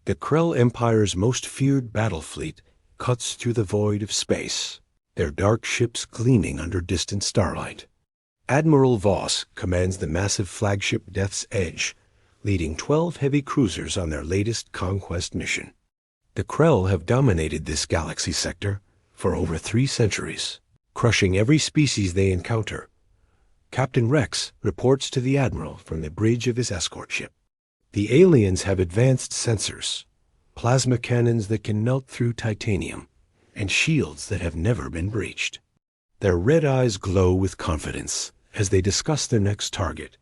The Krell Empire's most feared battle fleet cuts through the void of space, their dark ships gleaming under distant starlight. Admiral Voss commands the massive flagship Death's Edge, leading 12 heavy cruisers on their latest conquest mission. The Krell have dominated this galaxy sector for over 3 centuries, crushing every species they encounter. Captain Rex reports to the Admiral from the bridge of his escort ship. The aliens have advanced sensors, plasma cannons that can melt through titanium, and shields that have never been breached. Their red eyes glow with confidence as they discuss their next target,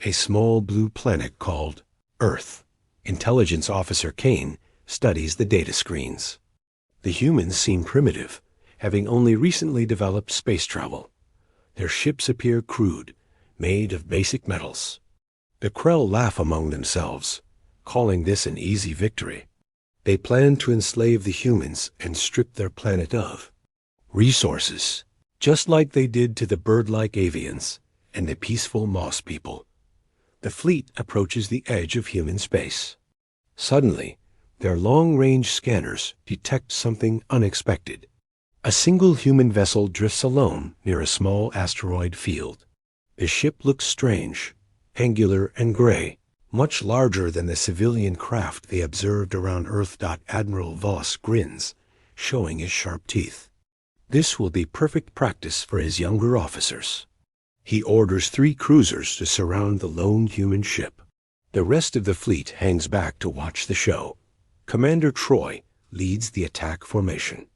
a small blue planet called Earth. Intelligence Officer Kane studies the data screens. The humans seem primitive, having only recently developed space travel. Their ships appear crude, made of basic metals. The Krell laugh among themselves, calling this an easy victory. They plan to enslave the humans and strip their planet of resources, just like they did to the bird-like avians and the peaceful moss people. The fleet approaches the edge of human space. Suddenly, their long-range scanners detect something unexpected. A single human vessel drifts alone near a small asteroid field. The ship looks strange, angular and gray, much larger than the civilian craft they observed around Earth. Admiral Voss grins, showing his sharp teeth. This will be perfect practice for his younger officers. He orders 3 cruisers to surround the lone human ship. The rest of the fleet hangs back to watch the show. Commander Troy leads the attack formation.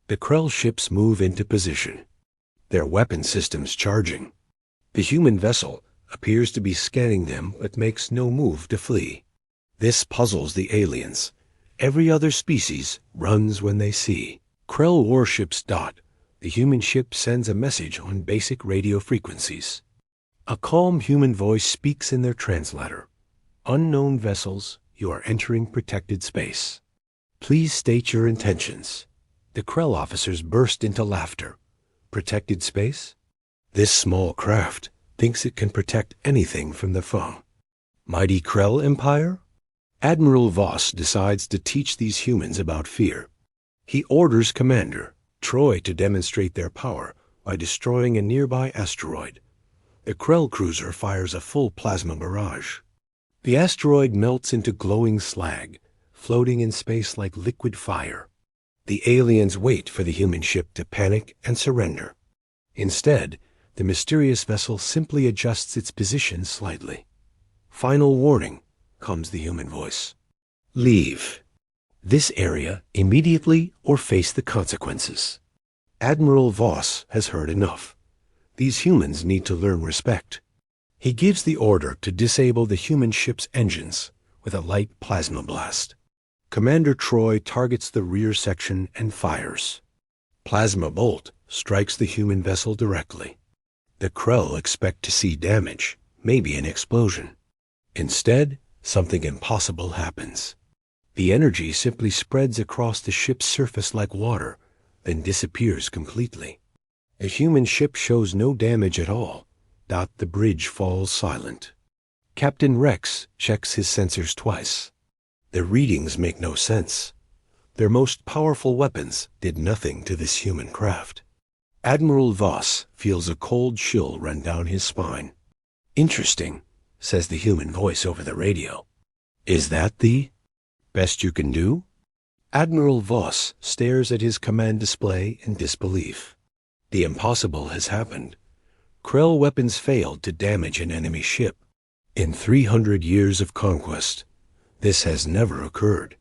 The Krell ships move into position, their weapon systems charging. The human vessel appears to be scanning them but makes no move to flee. This puzzles the aliens. Every other species runs when they see Krell warships. The human ship sends a message on basic radio frequencies. A calm human voice speaks in their translator. Unknown vessels, you are entering protected space. Please state your intentions. The Krell officers burst into laughter. Protected space? This small craft thinks it can protect anything from the foe. Mighty Krell Empire? Admiral Voss decides to teach these humans about fear. He orders Commander Troy to demonstrate their power by destroying a nearby asteroid. The Krell cruiser fires a full plasma barrage. The asteroid melts into glowing slag, floating in space like liquid fire. The aliens wait for the human ship to panic and surrender. Instead, the mysterious vessel simply adjusts its position slightly. Final warning, comes the human voice. Leave this area immediately or face the consequences. Admiral Voss has heard enough. These humans need to learn respect. He gives the order to disable the human ship's engines with a light plasma blast. Commander Troy targets the rear section and fires. Plasma bolt strikes the human vessel directly. The Krell expect to see damage, maybe an explosion. Instead, something impossible happens. The energy simply spreads across the ship's surface like water, then disappears completely. The human ship shows no damage at all. The bridge falls silent. Captain Rex checks his sensors twice. The readings make no sense. Their most powerful weapons did nothing to this human craft. Admiral Voss feels a cold chill run down his spine. Interesting, says the human voice over the radio. Is that the best you can do? Admiral Voss stares at his command display in disbelief. The impossible has happened. Krell weapons failed to damage an enemy ship. In 300 years of conquest, this has never occurred.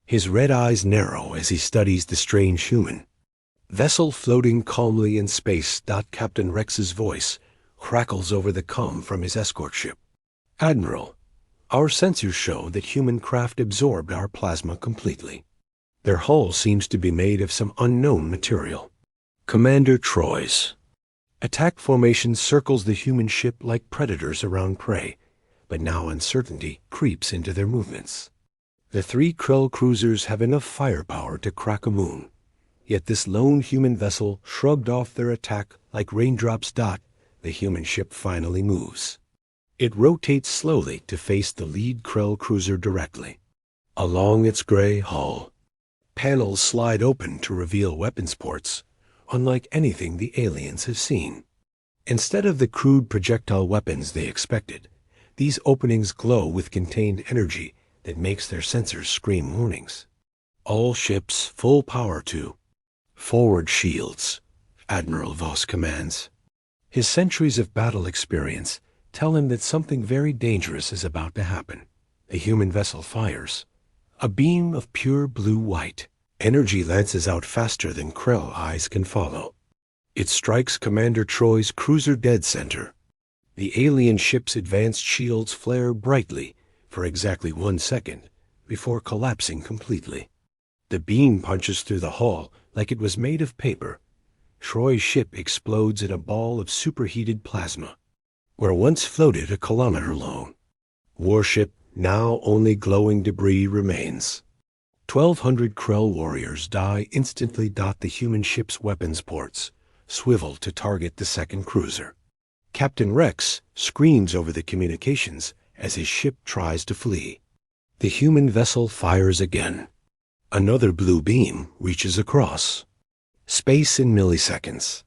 His red eyes narrow as he studies the strange human. Vessel floating calmly in space. Captain Rex's voice crackles over the comm from his escort ship. Admiral, our sensors show that human craft absorbed our plasma completely. Their hull seems to be made of some unknown material. Commander Troy's attack formation circles the human ship like predators around prey, but now uncertainty creeps into their movements. The 3 Krell cruisers have enough firepower to crack a moon, yet this lone human vessel shrugged off their attack like raindrops. The human ship finally moves. It rotates slowly to face the lead Krell cruiser directly. Along its gray hull, panels slide open to reveal weapons ports, unlike anything the aliens have seen. Instead of the crude projectile weapons they expected, these openings glow with contained energy that makes their sensors scream warnings. All ships full power to forward shields, Admiral Voss commands. His centuries of battle experience tell him that something very dangerous is about to happen. The human vessel fires. A beam of pure blue-white. Energy lances out faster than Krell eyes can follow. It strikes Commander Troy's cruiser dead center. The alien ship's advanced shields flare brightly for exactly 1 second before collapsing completely. The beam punches through the hull like it was made of paper. Troy's ship explodes in a ball of superheated plasma, where once floated a kilometer long. Warship, now only glowing debris remains. 1,200 Krell warriors die instantly. The human ship's weapons ports swivel to target the second cruiser. Captain Rex screams over the communications as his ship tries to flee. The human vessel fires again. Another blue beam reaches across. Space in milliseconds.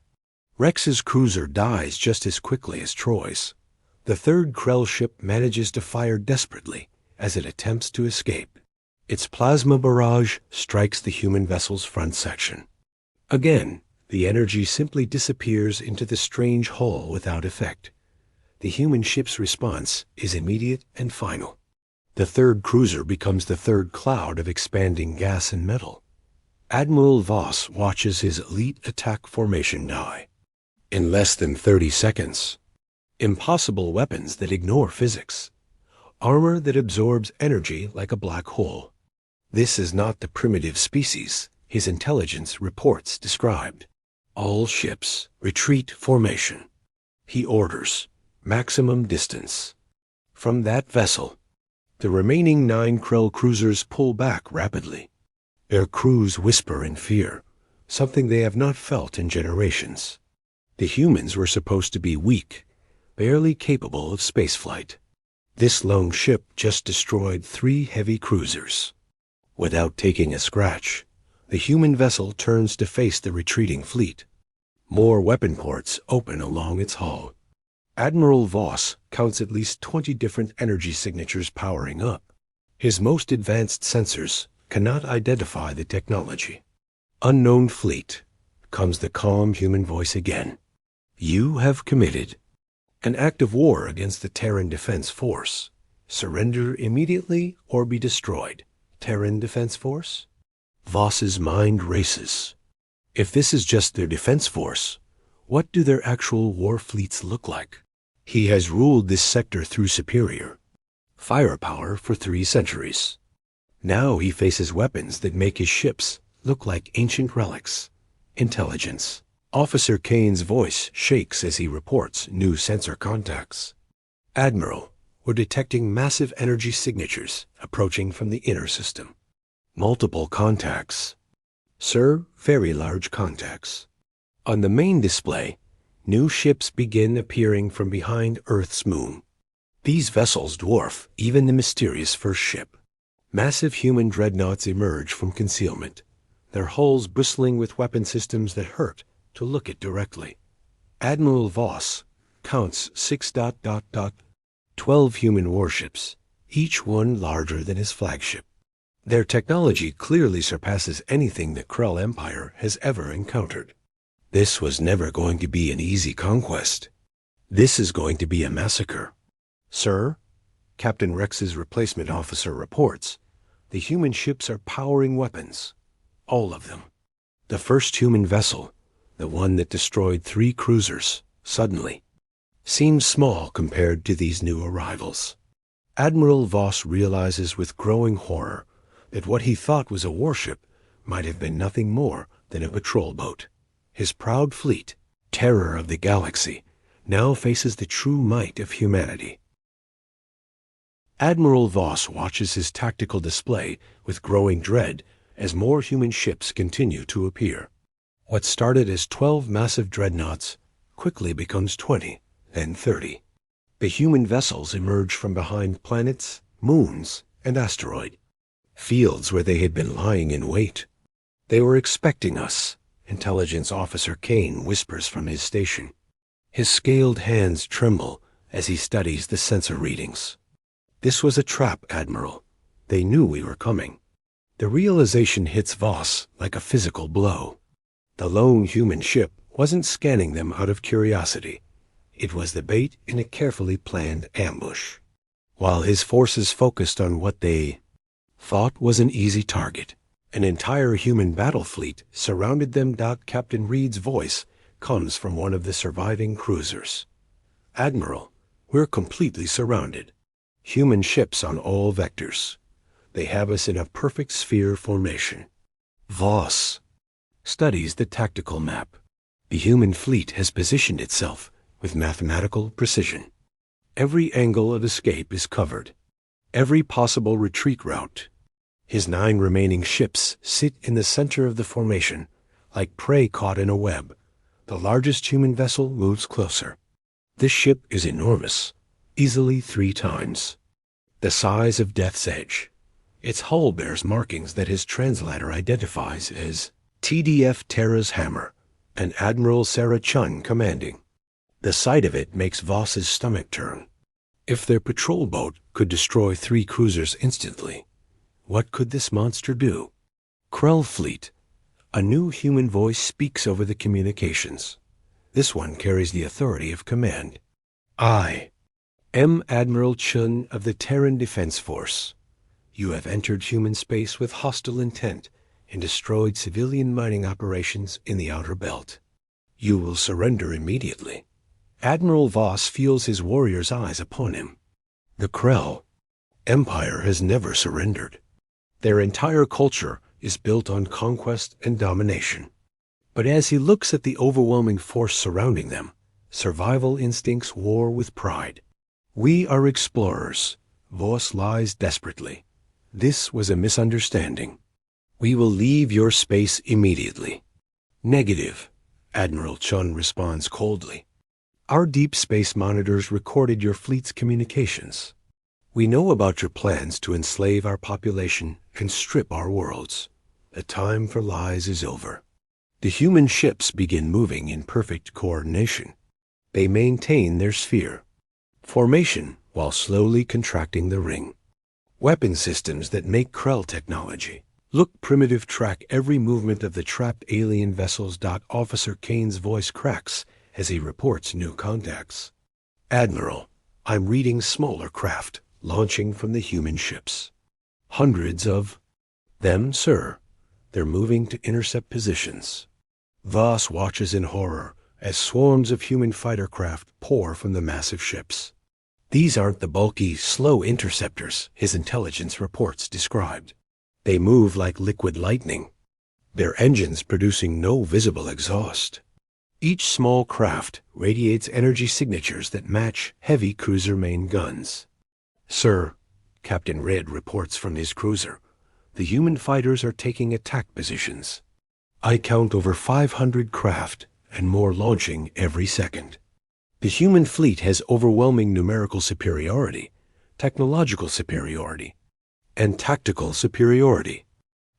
Rex's cruiser dies just as quickly as Troy's. The third Krell ship manages to fire desperately as it attempts to escape. Its plasma barrage strikes the human vessel's front section. Again, the energy simply disappears into the strange hull without effect. The human ship's response is immediate and final. The third cruiser becomes the third cloud of expanding gas and metal. Admiral Voss watches his elite attack formation die. In less than 30 seconds, impossible weapons that ignore physics. Armor that absorbs energy like a black hole. This is not the primitive species his intelligence reports described. All ships, retreat formation. He orders, maximum distance. From that vessel, the remaining 9 Krell cruisers pull back rapidly. Their crews whisper in fear, something they have not felt in generations. The humans were supposed to be weak, barely capable of spaceflight. This lone ship just destroyed 3 heavy cruisers. Without taking a scratch, the human vessel turns to face the retreating fleet. More weapon ports open along its hull. Admiral Voss counts at least 20 different energy signatures powering up. His most advanced sensors cannot identify the technology. Unknown fleet, comes the calm human voice again. You have committed an act of war against the Terran Defense Force. Surrender immediately or be destroyed. Terran Defense Force? Voss's mind races. If this is just their defense force, what do their actual war fleets look like? He has ruled this sector through superior firepower for 3 centuries. Now he faces weapons that make his ships look like ancient relics. Intelligence. Officer Kane's voice shakes as he reports new sensor contacts. Admiral, we're detecting massive energy signatures approaching from the inner system. Multiple contacts. Sir, very large contacts. On the main display, new ships begin appearing from behind Earth's moon. These vessels dwarf even the mysterious first ship. Massive human dreadnoughts emerge from concealment, their hulls bristling with weapon systems that hurt to look at directly. Admiral Voss counts 12 human warships, each one larger than his flagship. Their technology clearly surpasses anything the Krell Empire has ever encountered. This was never going to be an easy conquest. This is going to be a massacre. Sir, Captain Rex's replacement officer reports, the human ships are powering weapons. All of them. The first human vessel, the one that destroyed 3 cruisers, suddenly, seems small compared to these new arrivals. Admiral Voss realizes with growing horror that what he thought was a warship might have been nothing more than a patrol boat. His proud fleet, terror of the galaxy, now faces the true might of humanity. Admiral Voss watches his tactical display with growing dread as more human ships continue to appear. What started as 12 massive dreadnoughts quickly becomes 20, then 30. The human vessels emerge from behind planets, moons, and asteroids. fields where they had been lying in wait. They were expecting us, Intelligence Officer Kane whispers from his station. His scaled hands tremble as he studies the sensor readings. This was a trap, Admiral. They knew we were coming. The realization hits Voss like a physical blow. The lone human ship wasn't scanning them out of curiosity. It was the bait in a carefully planned ambush. While his forces focused on what they thought was an easy target, an entire human battle fleet surrounded them. Captain Reed's voice comes from one of the surviving cruisers. Admiral, we're completely surrounded. Human ships on all vectors. They have us in a perfect sphere formation. Voss studies the tactical map. The human fleet has positioned itself with mathematical precision. Every angle of escape is covered. Every possible retreat route. His 9 remaining ships sit in the center of the formation, like prey caught in a web. The largest human vessel moves closer. This ship is enormous, easily 3 times the size of Death's Edge. Its hull bears markings that his translator identifies as TDF Terra's Hammer, and Admiral Sarah Chun commanding. The sight of it makes Voss's stomach turn. If their patrol boat could destroy 3 cruisers instantly, what could this monster do? Krelll Fleet. A new human voice speaks over the communications. This one carries the authority of command. I am Admiral Chun of the Terran Defense Force. You have entered human space with hostile intent and destroyed civilian mining operations in the Outer Belt. You will surrender immediately. Admiral Voss feels his warrior's eyes upon him. The Krelll Empire has never surrendered. Their entire culture is built on conquest and domination. But as he looks at the overwhelming force surrounding them, survival instincts war with pride. We are explorers. Voss lies desperately. This was a misunderstanding. We will leave your space immediately. Negative, Admiral Chun responds coldly. Our deep space monitors recorded your fleet's communications. We know about your plans to enslave our population and strip our worlds. The time for lies is over. The human ships begin moving in perfect coordination. They maintain their sphere formation while slowly contracting the ring. Weapon systems that make Krelll technology look primitive track every movement of the trapped alien vessels. Officer Kane's voice cracks as he reports new contacts. Admiral, I'm reading smaller craft launching from the human ships. Hundreds of them, sir. They're moving to intercept positions. Voss watches in horror as swarms of human fighter craft pour from the massive ships. These aren't the bulky, slow interceptors his intelligence reports described. They move like liquid lightning, their engines producing no visible exhaust. Each small craft radiates energy signatures that match heavy cruiser main guns. Sir, Captain Red reports from his cruiser, the human fighters are taking attack positions. I count over 500 craft and more launching every second. The human fleet has overwhelming numerical superiority, technological superiority, and tactical superiority.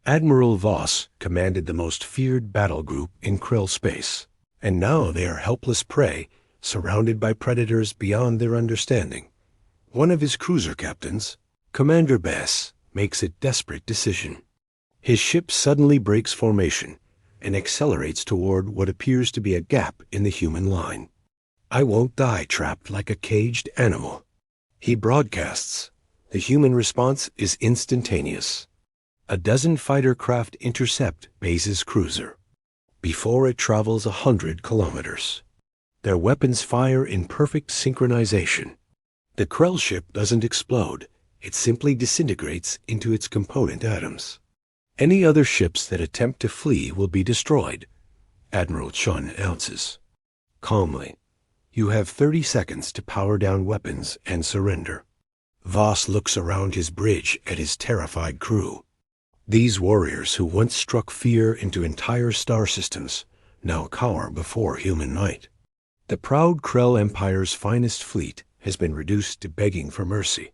Admiral Voss commanded the most feared battle group in Krell space, and now they are helpless prey, surrounded by predators beyond their understanding. One of his cruiser captains, Commander Bass, makes a desperate decision. His ship suddenly breaks formation and accelerates toward what appears to be a gap in the human line. I won't die trapped like a caged animal. He broadcasts. The human response is instantaneous. A dozen fighter craft intercept Bass's cruiser before it travels 100 kilometers. Their weapons fire in perfect synchronization. The Krell ship doesn't explode. It simply disintegrates into its component atoms. Any other ships that attempt to flee will be destroyed, Admiral Chun announces. Calmly, you have 30 seconds to power down weapons and surrender. Voss looks around his bridge at his terrified crew. These warriors who once struck fear into entire star systems now cower before human might. The proud Krell Empire's finest fleet has been reduced to begging for mercy.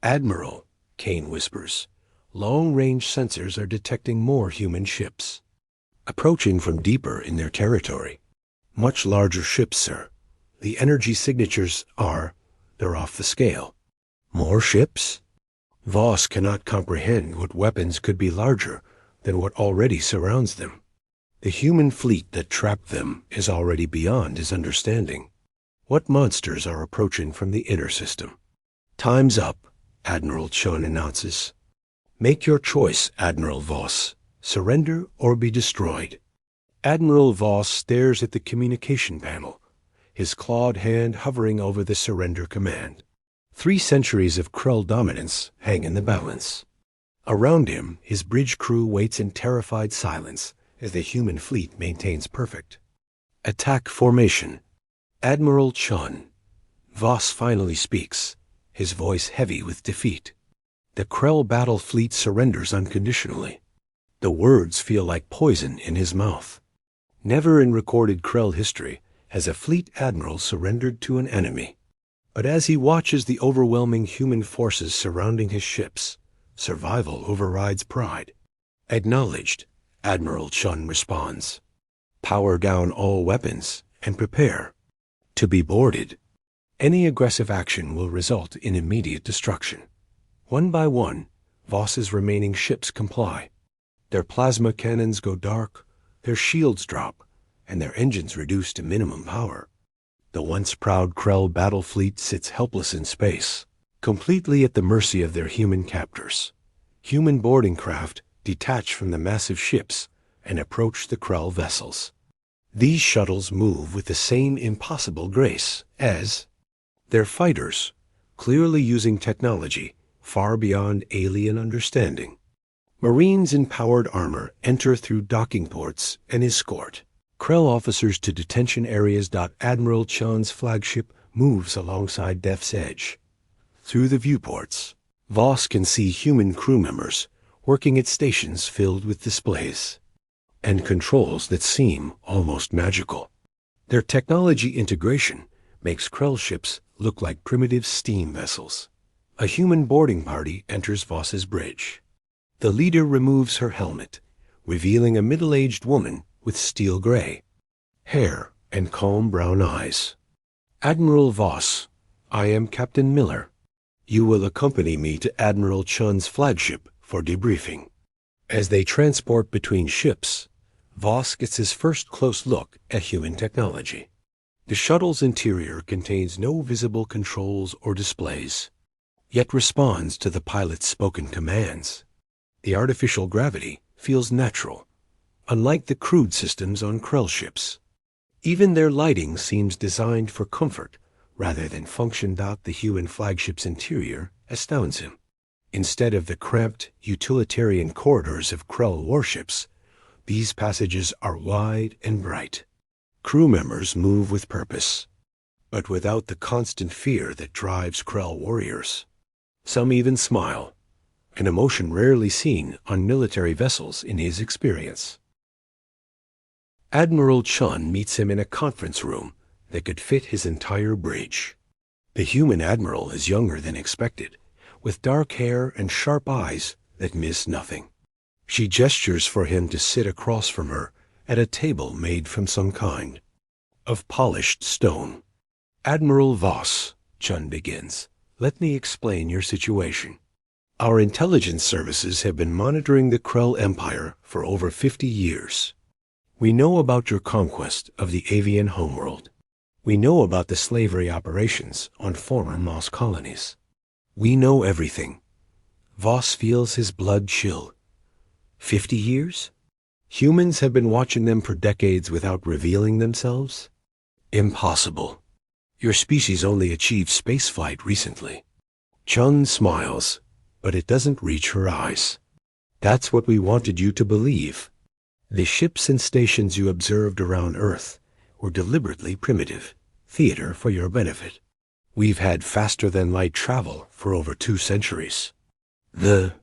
Admiral, Kane whispers, Long-range sensors are detecting more human ships, approaching from deeper in their territory. Much larger ships, sir. The energy signatures they're off the scale. More ships? Voss cannot comprehend what weapons could be larger than what already surrounds them. The human fleet that trapped them is already beyond his understanding. What monsters are approaching from the inner system? Time's up, Admiral Chun announces. Make your choice, Admiral Voss. Surrender or be destroyed. Admiral Voss stares at the communication panel, his clawed hand hovering over the surrender command. 3 centuries of Krell dominance hang in the balance. Around him, his bridge crew waits in terrified silence as the human fleet maintains perfect attack formation. Admiral Chun. Voss finally speaks, his voice heavy with defeat. The Krell battle fleet surrenders unconditionally. The words feel like poison in his mouth. Never in recorded Krell history has a fleet admiral surrendered to an enemy. But as he watches the overwhelming human forces surrounding his ships, survival overrides pride. Acknowledged, Admiral Chun responds. Power down all weapons and prepare to be boarded. Any aggressive action will result in immediate destruction. One by one, Voss's remaining ships comply. Their plasma cannons go dark, their shields drop, and their engines reduce to minimum power. The once proud Krell battle fleet sits helpless in space, completely at the mercy of their human captors. Human boarding craft detach from the massive ships and approach the Krell vessels. These shuttles move with the same impossible grace as their fighters, clearly using technology far beyond alien understanding. Marines in powered armor enter through docking ports and escort Krell officers to detention areas. Admiral Chun's flagship moves alongside Death's Edge. Through the viewports, Voss can see human crew members working at stations filled with displays and controls that seem almost magical. Their technology integration makes Krell ships look like primitive steam vessels. A human boarding party enters Voss's bridge. The leader removes her helmet, revealing a middle-aged woman with steel gray hair and calm brown eyes. Admiral Voss, I am Captain Miller. You will accompany me to Admiral Chun's flagship for debriefing. As they transport between ships, Voss gets his first close look at human technology. The shuttle's interior contains no visible controls or displays, yet responds to the pilot's spoken commands. The artificial gravity feels natural, unlike the crude systems on Krell ships. Even their lighting seems designed for comfort rather than function. The human flagship's interior astounds him. Instead of the cramped, utilitarian corridors of Krell warships, these passages are wide and bright. Crew members move with purpose, but without the constant fear that drives Krell warriors. Some even smile, an emotion rarely seen on military vessels in his experience. Admiral Chun meets him in a conference room that could fit his entire bridge. The human admiral is younger than expected, with dark hair and sharp eyes that miss nothing. She gestures for him to sit across from her at a table made from some kind of polished stone. Admiral Voss, Chun begins, let me explain your situation. Our intelligence services have been monitoring the Krell Empire for over 50 years. We know about your conquest of the avian homeworld. We know about the slavery operations on former Moss colonies. We know everything. Voss feels his blood chill. 50 years? Humans have been watching them for decades without revealing themselves? Impossible. Your species only achieved spaceflight recently. Chun smiles, but it doesn't reach her eyes. That's what we wanted you to believe. The ships and stations you observed around Earth were deliberately primitive, theater for your benefit. We've had faster-than-light travel for over 2 centuries. The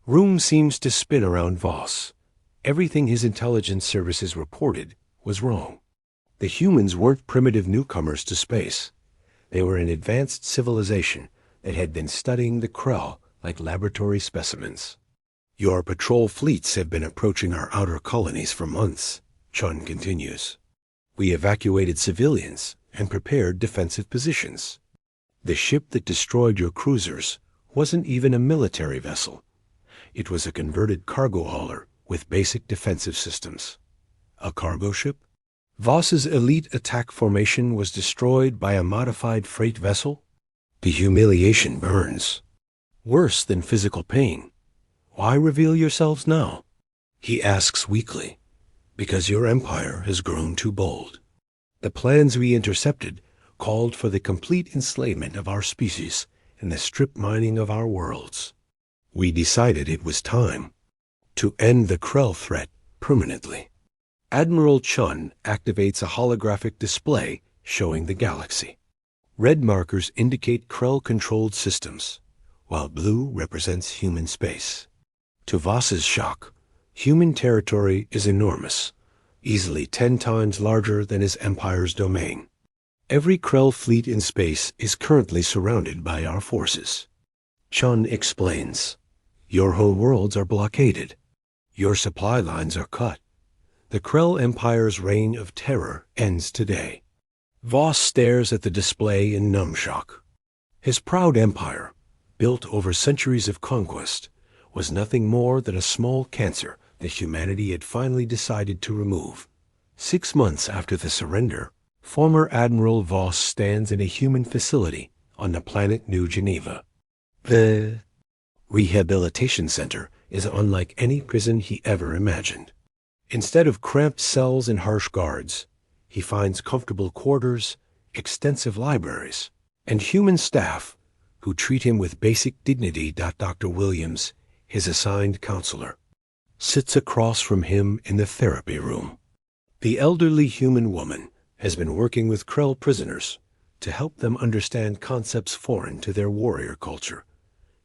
room seems to spin around Voss. Everything his intelligence services reported was wrong. The humans weren't primitive newcomers to space. They were an advanced civilization that had been studying the Krell like laboratory specimens. Your patrol fleets have been approaching our outer colonies for months, Chun continues. We evacuated civilians and prepared defensive positions. The ship that destroyed your cruisers wasn't even a military vessel. It was a converted cargo hauler with basic defensive systems. A cargo ship? Voss's elite attack formation was destroyed by a modified freight vessel? The humiliation burns. Worse than physical pain. Why reveal yourselves now? He asks weakly. Because your empire has grown too bold. The plans we intercepted called for the complete enslavement of our species and the strip mining of our worlds. We decided it was time to end the Krell threat permanently. Admiral Chun activates a holographic display showing the galaxy. Red markers indicate Krell-controlled systems, while blue represents human space. To Voss's shock, human territory is enormous, easily 10 times larger than his empire's domain. Every Krell fleet in space is currently surrounded by our forces. Chun explains, your home worlds are blockaded. Your supply lines are cut. The Krell Empire's reign of terror ends today. Voss stares at the display in numb shock. His proud empire, built over centuries of conquest, was nothing more than a small cancer that humanity had finally decided to remove. 6 months after the surrender, former Admiral Voss stands in a human facility on the planet New Geneva. The Rehabilitation Center is unlike any prison he ever imagined. Instead of cramped cells and harsh guards, he finds comfortable quarters, extensive libraries, and human staff who treat him with basic dignity. Dr. Williams, his assigned counselor, sits across from him in the therapy room. The elderly human woman has been working with Krell prisoners to help them understand concepts foreign to their warrior culture,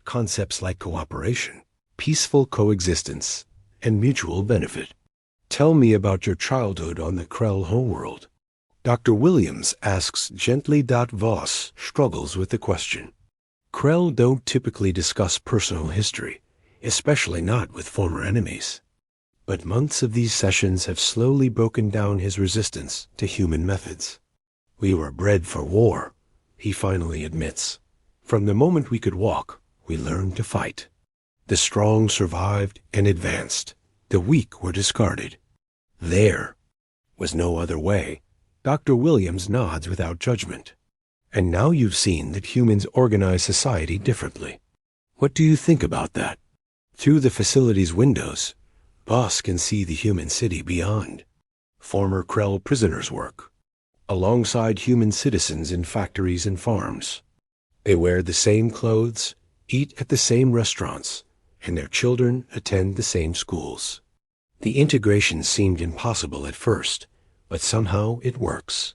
concepts like cooperation, peaceful coexistence, and mutual benefit. Tell me about your childhood on the Krell homeworld. Dr. Williams asks gently. Voss struggles with the question. Krell don't typically discuss personal history, especially not with former enemies. But months of these sessions have slowly broken down his resistance to human methods. We were bred for war, he finally admits. From the moment we could walk, we learned to fight. The strong survived and advanced. The weak were discarded. There was no other way. Dr. Williams nods without judgment. And now you've seen that humans organize society differently. What do you think about that? Through the facility's windows, Voss can see the human city beyond. Former Krell prisoners work alongside human citizens in factories and farms. They wear the same clothes, eat at the same restaurants, and their children attend the same schools. The integration seemed impossible at first, but somehow it works.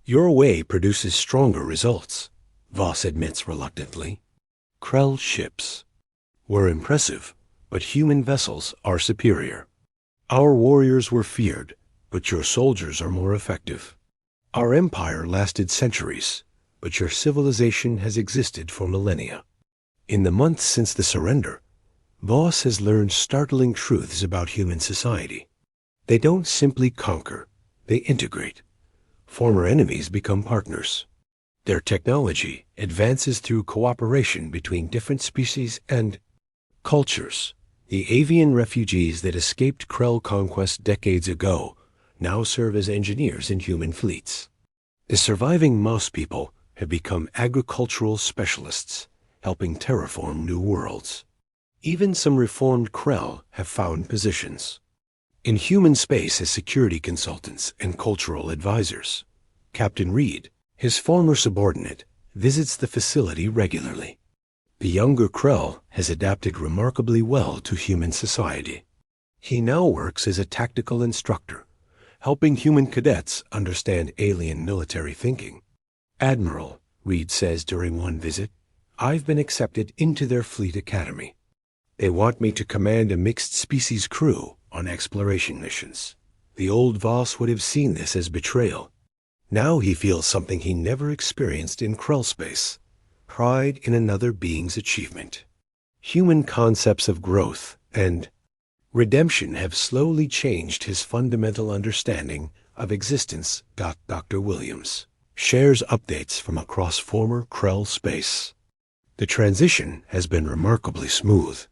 Your way produces stronger results, Voss admits reluctantly. Krell ships were impressive, but human vessels are superior. Our warriors were feared, but your soldiers are more effective. Our empire lasted centuries, but your civilization has existed for millennia. In the months since the surrender, Voss has learned startling truths about human society. They don't simply conquer, they integrate. Former enemies become partners. Their technology advances through cooperation between different species and cultures. The avian refugees that escaped Krell conquest decades ago now serve as engineers in human fleets. The surviving mouse people have become agricultural specialists, helping terraform new worlds. Even some reformed Krell have found positions in human space as security consultants and cultural advisors. Captain Reed, his former subordinate, visits the facility regularly. The younger Krell has adapted remarkably well to human society. He now works as a tactical instructor, helping human cadets understand alien military thinking. Admiral, Reed says during one visit, I've been accepted into their fleet academy. They want me to command a mixed-species crew on exploration missions. The old Voss would have seen this as betrayal. Now he feels something he never experienced in Krell space, pride in another being's achievement. Human concepts of growth and redemption have slowly changed his fundamental understanding of existence. Dr. Williams shares updates from across former Krell space. The transition has been remarkably smooth.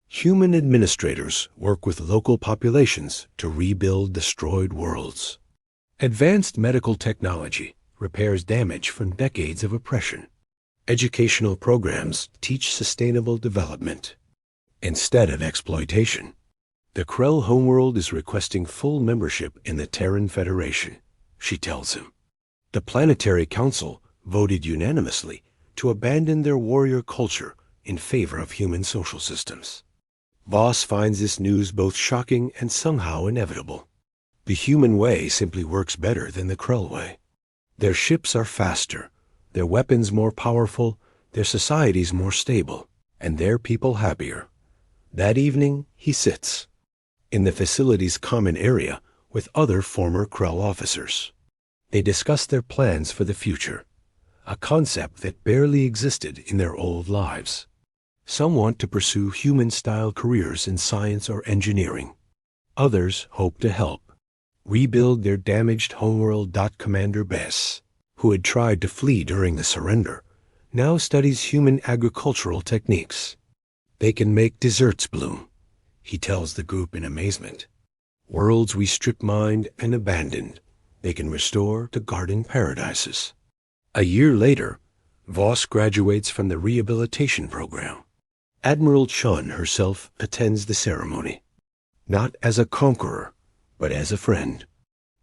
Human administrators work with local populations to rebuild destroyed worlds. Advanced medical technology repairs damage from decades of oppression. Educational programs teach sustainable development instead of exploitation. The Krell homeworld is requesting full membership in the Terran Federation, she tells him. The Planetary Council voted unanimously to abandon their warrior culture in favor of human social systems. Voss finds this news both shocking and somehow inevitable. The human way simply works better than the Krell way. Their ships are faster, their weapons more powerful, their societies more stable, and their people happier. That evening, he sits in the facility's common area with other former Krell officers. They discuss their plans for the future, a concept that barely existed in their old lives. Some want to pursue human-style careers in science or engineering. Others hope to help rebuild their damaged homeworld. Commander Bess, who had tried to flee during the surrender, now studies human agricultural techniques. They can make desserts bloom, he tells the group in amazement. Worlds we strip-mined and abandoned, they can restore to garden paradises. A year later, Voss graduates from the Rehabilitation program. Admiral Chun herself attends the ceremony, not as a conqueror, but as a friend.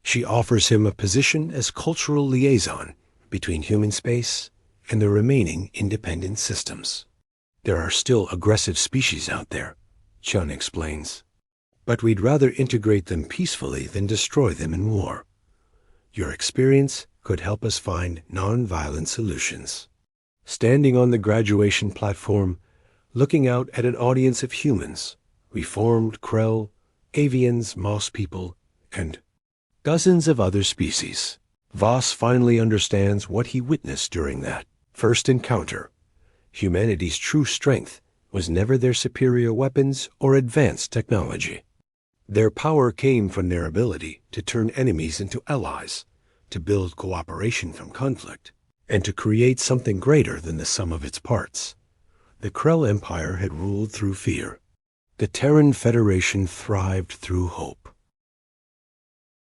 She offers him a position as cultural liaison between human space and the remaining independent systems. There are still aggressive species out there, Chun explains, but we'd rather integrate them peacefully than destroy them in war. Your experience could help us find non-violent solutions. Standing on the graduation platform, looking out at an audience of humans, reformed Krell, avians, moss people, and dozens of other species, Voss finally understands what he witnessed during that first encounter. Humanity's true strength was never their superior weapons or advanced technology. Their power came from their ability to turn enemies into allies, to build cooperation from conflict, and to create something greater than the sum of its parts. The Krell Empire had ruled through fear. The Terran Federation thrived through hope.